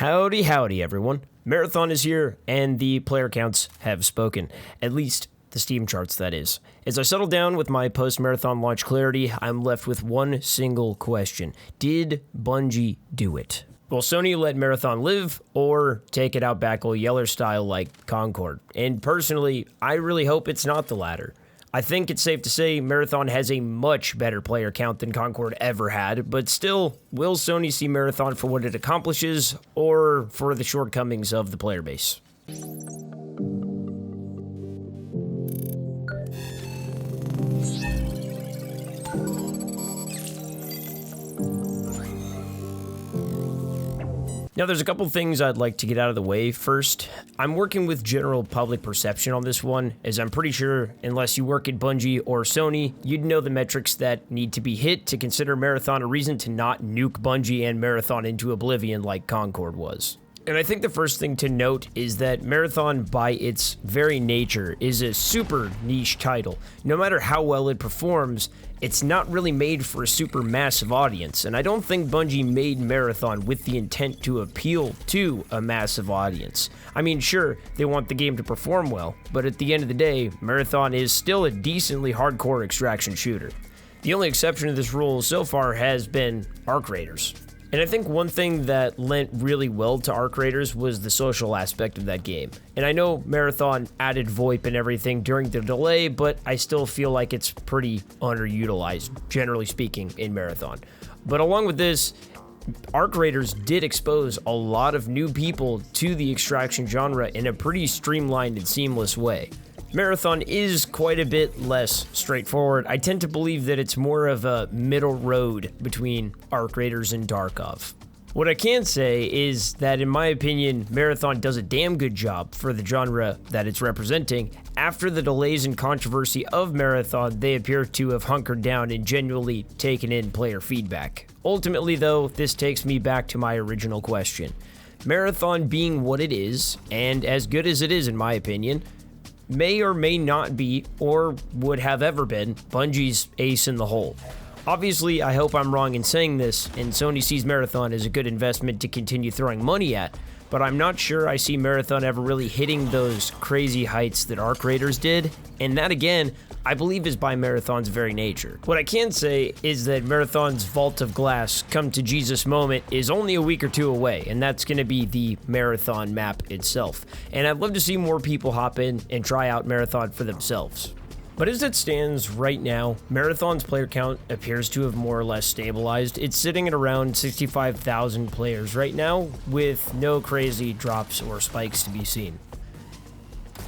Howdy, howdy, everyone. Marathon is here, and the player counts have spoken. At least the Steam charts, that is. As I settle down with my post-marathon launch clarity, I'm left with one single question. Did Bungie do it? Will Sony let Marathon live, or take it out Backle Yeller style like Concord? And personally, I really hope it's not the latter. I think it's safe to say Marathon has a much better player count than Concord ever had, but still, will Sony see Marathon for what it accomplishes, or for the shortcomings of the player base? Now, there's a couple things I'd like to get out of the way first. I'm working with general public perception on this one, as I'm pretty sure, unless you work at Bungie or Sony, you'd know the metrics that need to be hit to consider Marathon a reason to not nuke Bungie and Marathon into oblivion like Concord was. And I think the first thing to note is that Marathon, by its very nature, is a super niche title. No matter how well it performs, it's not really made for a super massive audience, and I don't think Bungie made Marathon with the intent to appeal to a massive audience. I mean, sure, they want the game to perform well, but at the end of the day, Marathon is still a decently hardcore extraction shooter. The only exception to this rule so far has been Arc Raiders. And I think one thing that lent really well to Arc Raiders was the social aspect of that game. And I know Marathon added VoIP and everything during the delay, but I still feel like it's pretty underutilized, generally speaking, in Marathon. But along with this, Arc Raiders did expose a lot of new people to the extraction genre in a pretty streamlined and seamless way. Marathon is quite a bit less straightforward. I tend to believe that it's more of a middle road between Arc Raiders and Tarkov. What I can say is that, in my opinion, Marathon does a damn good job for the genre that it's representing. After the delays and controversy of Marathon, they appear to have hunkered down and genuinely taken in player feedback. Ultimately, though, this takes me back to my original question. Marathon being what it is, and as good as it is in my opinion, may or may not be, or would have ever been, Bungie's ace in the hole. Obviously, I hope I'm wrong in saying this, and Sony sees Marathon as a good investment to continue throwing money at, but I'm not sure I see Marathon ever really hitting those crazy heights that Arc Raiders did, and that again, I believe is by Marathon's very nature. What I can say is that Marathon's Vault of Glass come to Jesus moment is only a week or two away, and that's going to be the Marathon map itself. And I'd love to see more people hop in and try out Marathon for themselves. But as it stands right now, Marathon's player count appears to have more or less stabilized. It's sitting at around 65,000 players right now, with no crazy drops or spikes to be seen.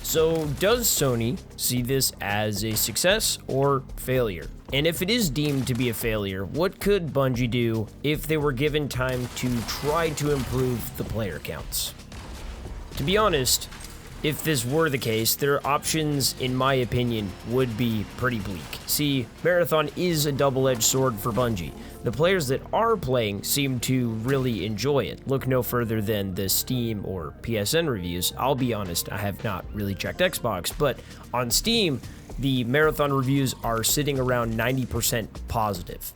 So, does Sony see this as a success or failure? And if it is deemed to be a failure, what could Bungie do if they were given time to try to improve the player counts? To be honest, if this were the case, their options, in my opinion, would be pretty bleak. See, Marathon is a double-edged sword for Bungie. The players that are playing seem to really enjoy it. Look no further than the Steam or PSN reviews. I'll be honest, I have not really checked Xbox, but on Steam, the Marathon reviews are sitting around 90% positive.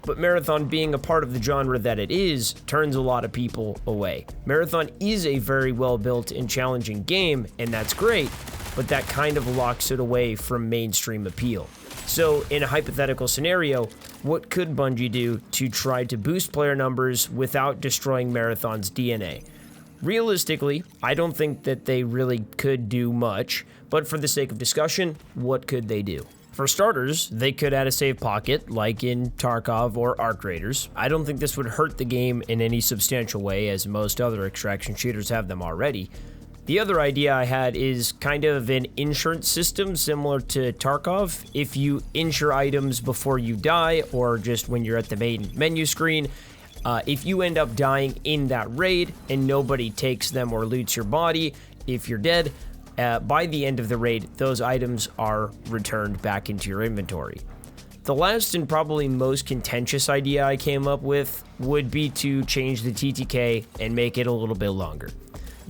But Marathon, being a part of the genre that it is, turns a lot of people away. Marathon is a very well-built and challenging game, and that's great, but that kind of locks it away from mainstream appeal. So, in a hypothetical scenario, what could Bungie do to try to boost player numbers without destroying Marathon's DNA? Realistically, I don't think that they really could do much, but for the sake of discussion, what could they do? For starters, they could add a save pocket, like in Tarkov or Arc Raiders. I don't think this would hurt the game in any substantial way, as most other extraction shooters have them already. The other idea I had is kind of an insurance system similar to Tarkov. If you insure items before you die, or just when you're at the main menu screen, if you end up dying in that raid and nobody takes them or loots your body, if you're dead, by the end of the raid, those items are returned back into your inventory. The last and probably most contentious idea I came up with would be to change the TTK and make it a little bit longer.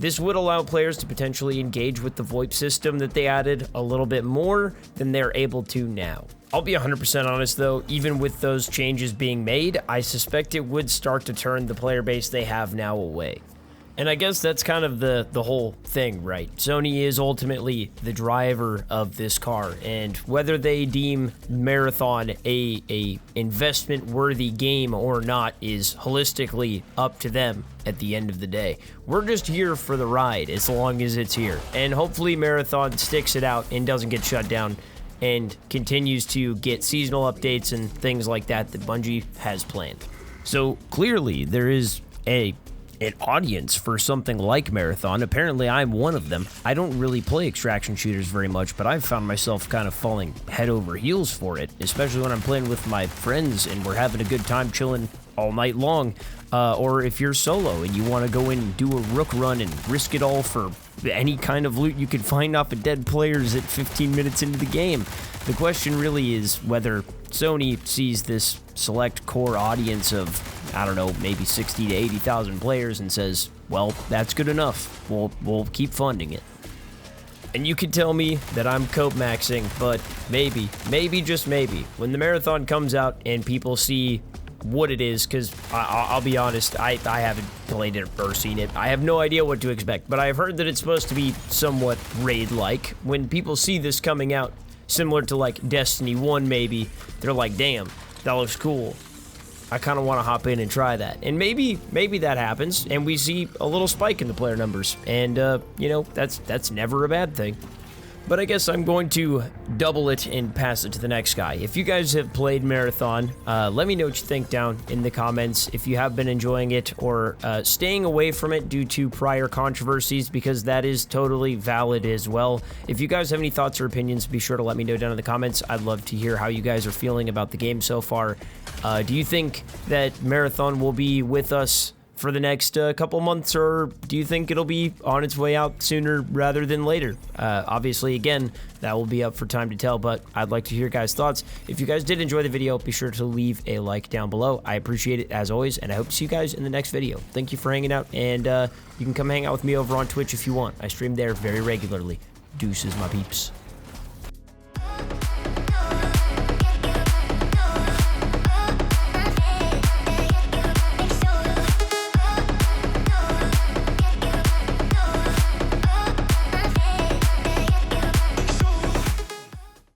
This would allow players to potentially engage with the VoIP system that they added a little bit more than they're able to now. I'll be 100% honest though, even with those changes being made, I suspect it would start to turn the player base they have now away. And I guess that's kind of the whole thing, right? Sony is ultimately the driver of this car, and whether they deem Marathon a investment-worthy game or not is holistically up to them at the end of the day. We're just here for the ride as long as it's here, and hopefully Marathon sticks it out and doesn't get shut down and continues to get seasonal updates and things like that Bungie has planned. So clearly there is an audience for something like Marathon. Apparently I'm one of them. I don't really play extraction shooters very much, but I've found myself kind of falling head over heels for it, especially when I'm playing with my friends and we're having a good time chilling all night long. Or if you're solo and you want to go in and do a rook run and risk it all for any kind of loot you can find off of dead players at 15 minutes into the game. The question really is whether Sony sees this select core audience of, I don't know, maybe 60 to 80,000 players and says, well, that's good enough. We'll keep funding it. And you can tell me that I'm cope maxing, but maybe just maybe, when the Marathon comes out and people see what it is, because I'll be honest, I haven't played it or seen it. I have no idea what to expect, but I've heard that it's supposed to be somewhat raid-like. When people see this coming out, similar to like Destiny 1 maybe, they're like, damn, that looks cool. I kind of want to hop in and try that. And maybe that happens, and we see a little spike in the player numbers. And, you know, that's never a bad thing. But I guess I'm going to double it and pass it to the next guy. If you guys have played Marathon, let me know what you think down in the comments. If you have been enjoying it or staying away from it due to prior controversies, because that is totally valid as well. If you guys have any thoughts or opinions, be sure to let me know down in the comments. I'd love to hear how you guys are feeling about the game so far. Do you think that Marathon will be with us for the next couple months, or do you think it'll be on its way out sooner rather than later? Obviously, again, that will be up for time to tell, but I'd like to hear your guys' thoughts. If you guys did enjoy the video, be sure to leave a like down below. I appreciate it as always, and I hope to see you guys in the next video. Thank you for hanging out, and you can come hang out with me over on Twitch if you want. I stream there very regularly. Deuces, my peeps.